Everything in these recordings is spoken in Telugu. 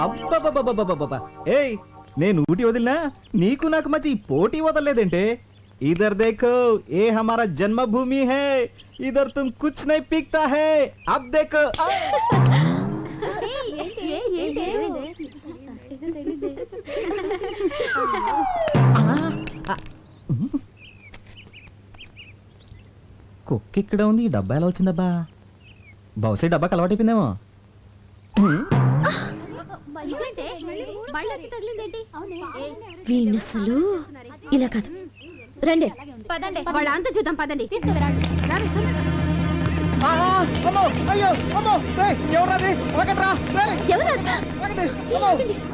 అబ్బబ్బబ్బబ్బబ్బబ్బబ్బా ఏయ్ నేను ఊటి వదిలినా నీకు నాకు మధ్య ఈ పోటీ వదలలేదంటే ఇధర్ देखो ये हमारा जन्मभूमि है इधर तुम कुछ नहीं पीकता है अब देखो కుక్క ఇక్కడ ఉంది ఈ డబ్బా ఎలా వచ్చిందబ్బా బహుశా డబ్బా అలవాటైపోయిందేమో వీణసలు ఇలా కాదు రండి వాళ్ళ అంతా చూద్దాం పదండి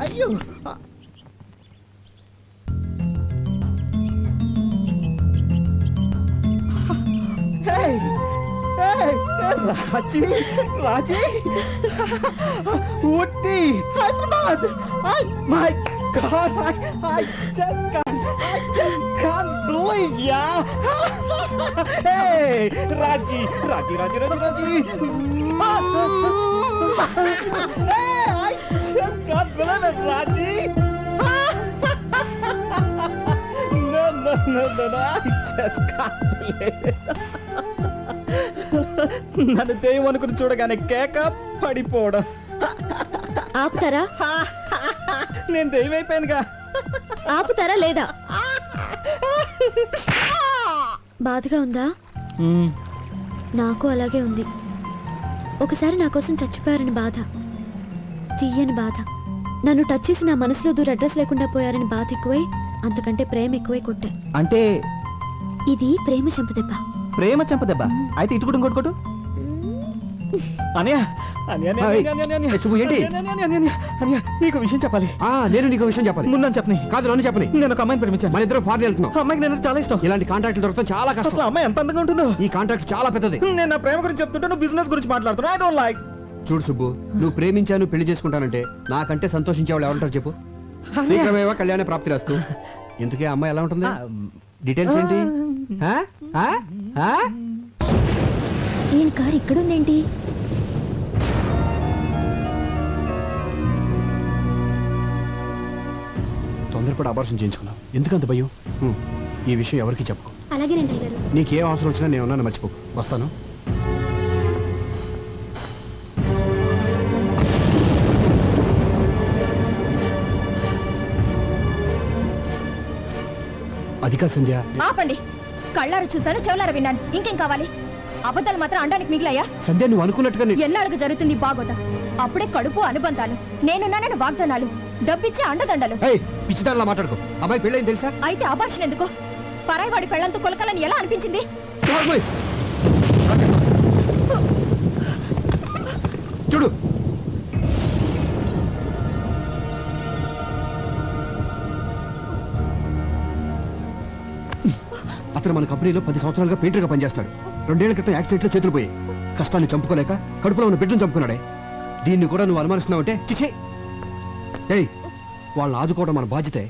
అయ్యో Raji Raji Ooty Hyderabad my God, I just can't believe ya. Hey, Raji. Hey, I just can't believe it, Raji. No, I just can't believe it. నన్ను దెయ్యం అనుకుని చూడగానే కేక పడిపోవడం. ఆపుతారా? నేను దెయ్యం అయిపోయానుగా. ఆపుతారా లేదా? బాధగా ఉందా? నాకు అలాగే ఉంది. ఒకసారి నా కోసం చచ్చిపోయారని బాధ, తీయని బాధ. నన్ను టచ్ చేసి నా మనసులో దూర అడ్రస్ లేకుండా పోయారని బాధ ఎక్కువై, అంతకంటే ప్రేమ ఎక్కువై కొట్టా. అంటే ఇది ప్రేమ చంపదెబ్బ. ప్రేమ చంపదెబ్బ అయితే ఇటు కూడా ఇంకోటి నీకు విషయం చెప్పాలి. నేను నీకు విషయం చెప్పాలి. ముందని చెప్పని కాదు, నన్ను చెప్పని. నేను ఒక అమ్మాయిని ప్రేమించాను. మన ఇద్దరు ఫారెన్ వెళ్తున్నాం. అమ్మాయికి నేను చాలా ఇష్టం. ఇలాంటి కాంట్రాక్ట్ దొరకడం చాలా కష్టం. అసలు అమ్మాయి ఎంత అందంగా ఉంటుందో. ఈ కాంట్రాక్ట్ చాలా పెద్దది. నేను నా ప్రేమ గురించి చెప్తుంటే నువ్వు బిజినెస్ గురించి మాట్లాడుతున్నా. I don't like. చూడు సుబ్బు, నువ్వు ప్రేమించాను పెళ్లి చేసుకుంటానంటే నాకంటే సంతోషించే వాళ్ళు ఎవరుంటారు చెప్పు? శీఘ్రమేవో కళ్యాణ ప్రాప్తి రాస్తూ. ఇంతకీ అమ్మాయి ఎలా ఉంటుంది? డీటెయిల్స్ ఏంటి? ఏం కార్ ఇక్కడుందేంటి? తొందరపడి అబార్షన్ చేయించుకున్నావు. ఎందుకంత భయం? ఈ విషయం ఎవరికి చెప్పకు. అలాగేనండి గారు. నీకేం అవసరం వచ్చినా నేను ఉన్నాను, మర్చిపోకు. వస్తాను. అది కాదు సంధ్య. ఆపండి. కళ్ళారు చూశాను, చెవులారు విన్నాను. ఇంకేం కావాలి? అబద్ధాలు మాత్రం అనడానికి మిగిలాయా? సంధ్య, నువ్వు అనుకున్నట్టుగా ఎన్నాళ్ళకు జరుగుతుంది బాగోదా? అప్పుడే కడుపు అనుబంధాలు, నేనున్నానని వాగ్దానాలు, డబ్బిచ్చే అండదండలు. పిచ్చిదానిలా మాట్లాడుకో. అమ్మాయి పెళ్ళైంది తెలుసా? అయితే అబార్షన్ ఎందుకు? పరాయివాడి పెళ్లంతో కొలకలని ఎలా అనిపించింది? చూడు, అతను మన కంపెనీలో 10 సంవత్సరాలుగా పెయింటర్గా పనిచేస్తాడు. 2 ఏళ్ల క్రితం యాక్సిడెంట్లో చేతులు పోయి కష్టాన్ని చంపుకోలేక కడుపులో ఉన్న బిడ్డను చంపుకున్నాడే. దీన్ని కూడా నువ్వు అనుమానిస్తున్నావంటే చిచే. ఏయ్, వాళ్ళని ఆదుకోవడం మన బాధ్యతే.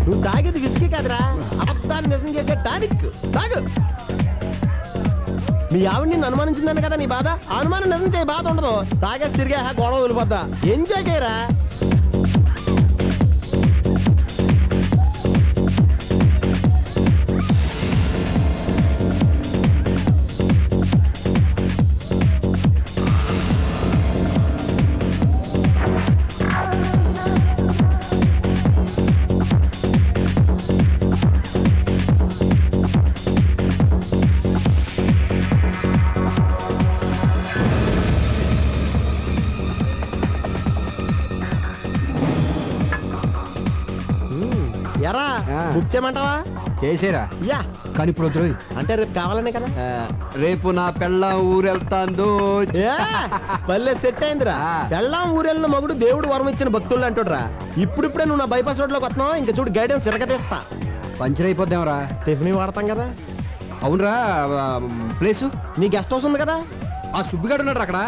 నువ్వు తాగేది విసికి కాదురా, అబద్ధాన్ని నిజం చేసే టానిక్. తాగు. మీ ఆవిడ నిన్ను అనుమానించిందని కదా నీ బాధ. అనుమానం నిజం చేయ బాధ ఉండదు. తాగేసి తిరిగా గొడవ వదిలిపోద్దా. ఎంజాయ్ చేయరా. ఎరా బుక్ చేయమంటావా? చేసేరా. యా, కానీ ఇప్పుడు వద్దు. అంటే రేపు కావాలనే కదా. రేపు నా పెళ్ళాం ఊరెళ్తాందో. పల్లె సెట్ అయిందిరా. పెళ్ళాం ఊరెళ్ళిన మగుడు దేవుడు వరం ఇచ్చిన భక్తులు అంటుడ్రా. ఇప్పుడిప్పుడే నువ్వు నా బైపాస్ రోడ్ లోకి వస్తున్నావు. ఇంకా చూడు, గైడెన్స్ తిరగతీస్తా. పంచర్ అయిపోద్దాంరా. టిఫిన్ వాడతాం కదా. అవునరా. ప్లేసు నీ గెస్ట్ హౌస్ ఉంది కదా. ఆ సుబ్బిగాడు ఉన్నాడు అక్కడ.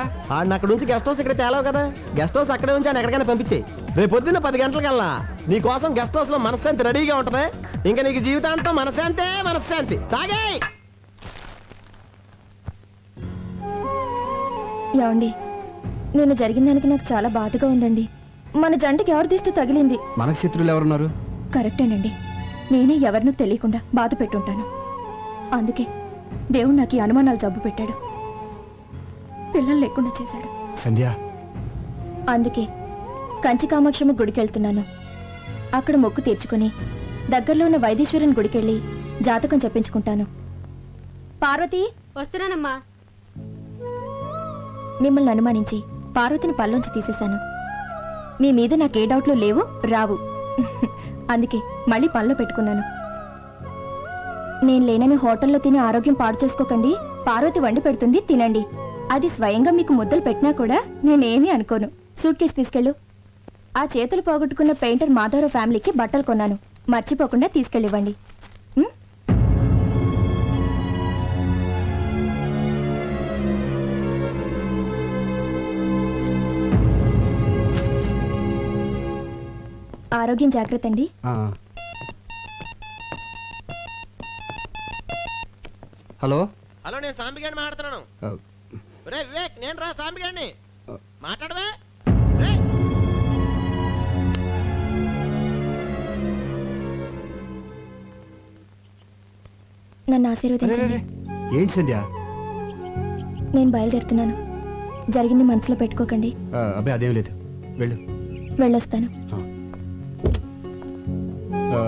అక్కడ నుంచి గెస్ట్ హౌస్ ఇక్కడ తేలావు కదా. గెస్ట్ హౌస్ అక్కడే ఉంచి ఆయన ఎక్కడికైనా పంపించేయి. రేపు పొద్దున్న 10 గంటలకల్లా నీ కోసం గెస్ట్ హౌస్ లో మనశ్శాంతి రెడీగా ఉంటది. ఇంకా నీకు జీవితాంతం మనశ్శాంతే మనశ్శాంతి. తాగే ఏమండి, నేను జరిగిన దానికి నాకు చాలా బాధగా ఉందండి. మన జంటకి ఎవరి దిష్టి తగిలింది? మనకు శత్రువులు ఎవరున్నారు? కరెక్టేనండి. నేనే ఎవరినూ తెలియకుండా బాధ పెట్టుంటాను. అందుకే దేవుడు నాకు ఈ అనుమానాలు జబ్బు పెట్టాడు, పిల్లలు లేకుండా చేశాడు. సంధ్య, అందుకే కంచి కామాక్షమ్మ గుడికి వెళ్తున్నాను. అక్కడ మొక్కు తీర్చుకుని దగ్గరలో ఉన్న వైదీశ్వరుని గుడికెళ్ళి జాతకం చెప్పించుకుంటాను. పార్వతి, వస్తున్నానమ్మా. మిమ్మల్ని అనుమానించి పార్వతిని పల్లోంచి తీసేశాను. మీ మీద నాకు ఏ డౌట్లు లేవు, రావు. అందుకే మళ్ళీ పనిలో పెట్టుకున్నాను. నేను లేనని హోటల్లో తిని ఆరోగ్యం పాడు చేసుకోకండి. పార్వతి వండి పెడుతుంది, తినండి. అది స్వయంగా మీకు ముద్దలు పెట్టినా కూడా నేనేమీ అనుకోను. సూట్ కేసు తీసుకెళ్ళు. ఆ చేతులు పోగొట్టుకున్న పెయింటర్ మాధవరావు ఫ్యామిలీకి బట్టలు కొన్నాను, మర్చిపోకుండా తీసుకెళ్ళివ్వండి. ఉం? ఆరోగ్యం జాగ్రత్త అండి. హలో. హలో, నేను సాంబిగాడిని మాట్లాడుతున్నాను. రే వివేక్, నేను రా సాంబిగాడిని. మాట్లాడవే. నన్ను ఆశీర్వదించండి. ఏంటి సంధ్య? నేను బయలుదేరుతున్నాను. జరిగింది మనసులో పెట్టుకోకండి. అబ్బాయి అదేం లేదు, వెళ్ళు. వెళ్ళొస్తాను. ఆ,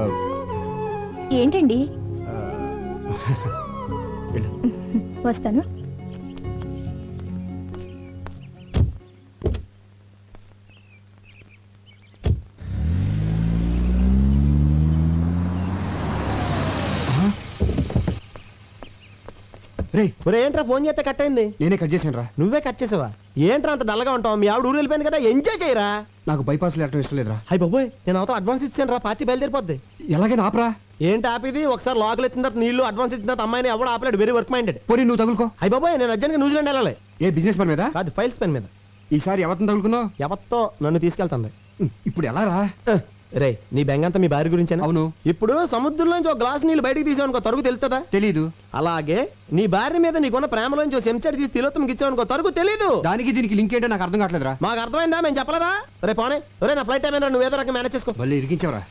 ఏంటండి? వెళ్ళు. వస్తాను. రే, ఒరే ఏంట్రా ఫోన్ చేస్తే కట్ అయింది? నేనే కట్ చేశాను రా. నువ్వే కట్ చేసావా? ఏంట్రా అంత డల్గా ఉంటావు? మీ ఆవిడ ఊరు వెళ్ళిపోయింది కదా, ఎంజాయ్ చేయరా. నాకు బైపాస్ లేటం ఇష్టం లేదురా. హై బాబోయ్, నేను అవతల అడ్వాన్స్ ఇచ్చాను రా, పార్టీ బయలుదేరిపోద్ది. ఎలాగైనా ఆపరా. ఏంటి ఆపిది? ఒకసారి లోకల్ ఎత్తిన తర్వాత నీళ్లు అడ్వాన్స్ ఇచ్చిన తర్వాత అమ్మాయిని ఎవడు ఆపలేడు. Very work minded. పోనీ నువ్వు తగులుకో. హై బాబోయ్, నేను అర్జెంట్గా న్యూజిలాండ్ వెళ్ళాలి. ఏ బిజినెస్ పని మీద? కాదు, ఫైల్స్ పెన్ మీద. ఈసారి ఎవరిని తగులుకున్నావు? ఎవత్తో నన్ను తీసుకెళ్తుంది. ఇప్పుడు ఎలా రా? రే, నీ బెంగంతా మీ భార్య గురించేనా? అవును. ఇప్పుడు సముద్రంలోంచి ఒక గ్లాస్ నీళ్ళు బయటికి తీసావనుకో, తరుగు తెలుస్తుందా? తెలీదు. అలాగే నీ భార్య మీద నీకున్న ప్రేమలోంచి చెంచాడు తీసి తిలోత్తమకి ఇచ్చావనుకో, తరుగు తెలీదు. దానికి దీనికి లింక్ ఏంటో నాకు అర్థం కావట్లేదురా. మాకు అర్థమైందా? మేము చెప్పలేదా? రే పోనే, రే నా ఫ్లైట్ టైం ఏంద్రా, నువ్వు ఏదో రకం మేనేజ్ చేసుకో. మళ్ళీ ఇరికించావరా.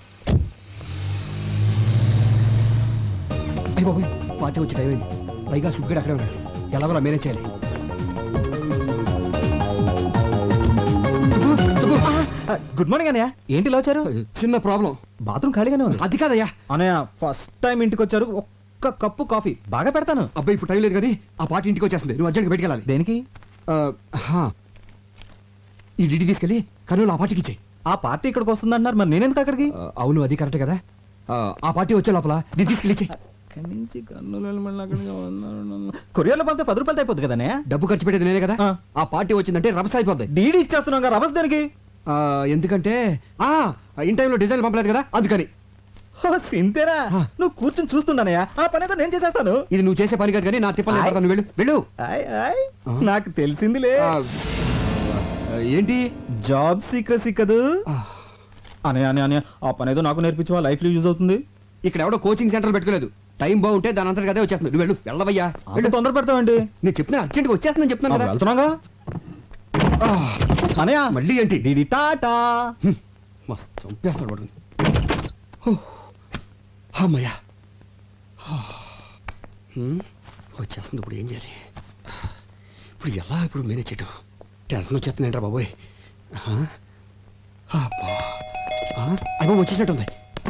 అయ్యి బాబోయ్, పార్టీ వచ్చి టైం అయింది. పైగా సుగ్గడు అక్కడే ఉన్నాడు. ఎలాగోలా మేనేజ్ చేయాలి. గుడ్ మార్నింగ్ అన్నయ్య. ఏంటి ఇలా వచ్చారు? చిన్న ప్రాబ్లం. బాత్రూమ్ ఖాళీగానే ఉంది. అది కాదయ్యా. అన్నయ్య, ఫస్ట్ టైం ఇంటికి వచ్చారు, ఒక్క కప్పు కాఫీ బాగా పెడతాను. అబ్బాయి ఇప్పుడు టైం లేదు కానీ ఆ పార్టీ ఇంటికి వచ్చేస్తుంది. నువ్వు అర్జెంట్గా బయటికి వెళ్ళాలి. దేనికి? ఈ డిడి తీసుకెళ్ళి కర్నూలు ఆ పార్టీకి ఇచ్చేయి. ఆ పార్టీ ఇక్కడికి వస్తుంది అంటున్నారు, మరి నేనెందుకు అక్కడికి? అవును, అది కరెక్ట్ కదా. ఆ పార్టీ వచ్చే లోపల దీన్ని తీసుకెళ్ళి ఇచ్చేయి. కొరియర్లో పంపితే 10 రూపాయలు అయిపోద్ది కదా అన్నయ్య. డబ్బు ఖర్చు పెట్టేది నేనే కదా. ఆ పార్టీ వచ్చిందంటే రభస అయిపోద్ది. డీడీ ఇచ్చేస్తున్నాం కదా, రవస్ దానికి. ఎందుకంటే ఇన్ టైంలో డిజైన్ పంపలేదు కదా, అందుకని. సింతేరా? నువ్వు కూర్చొని చూస్తున్నానయ్యా, ఆ పని అయితే నేను చేసేస్తాను. ఇది నువ్వు చేసే పని కాదు కానీ నా తిప్పలు నేను పడతాను. వెళ్ళు వెళ్ళు. ఆయ్, ఆయ్, నాకు తెలిసిందిలే. ఏంటి? జాబ్ సీక్రెసీ కదూ. అనే ఆ పని ఏదో నాకు నేర్పించవా, లైఫ్ లో యూజ్ అవుతుంది. ఇక్కడ ఎవడో కోచింగ్ సెంటర్ పెట్టుకోలేదు. టైం బాగుంటే దాని అంతా అదే వచ్చేస్తుంది. నువ్వు వెళ్ళు, వెళ్ళవయ్యా. వెళ్ళు, తొందర పెడతావండి. నేను చెప్తున్నా అర్జెంట్గా వచ్చేస్తుందని చెప్తున్నాను కదా. వెళ్తున్నాగా అనయా. మళ్ళీ ఏంటి? డీడీ టాటా. మస్తు చంపేస్తున్నాడు వాడు. అమ్మయ్యా, వచ్చేస్తుంది. ఇప్పుడు ఏం చేయాలి? ఇప్పుడు ఎలా ఇప్పుడు మేనేజ్ చేయటం? టెన్షన్ వచ్చేస్తుందంటారా బాబోయ్. అయ్యో వచ్చేసినట్టుంది.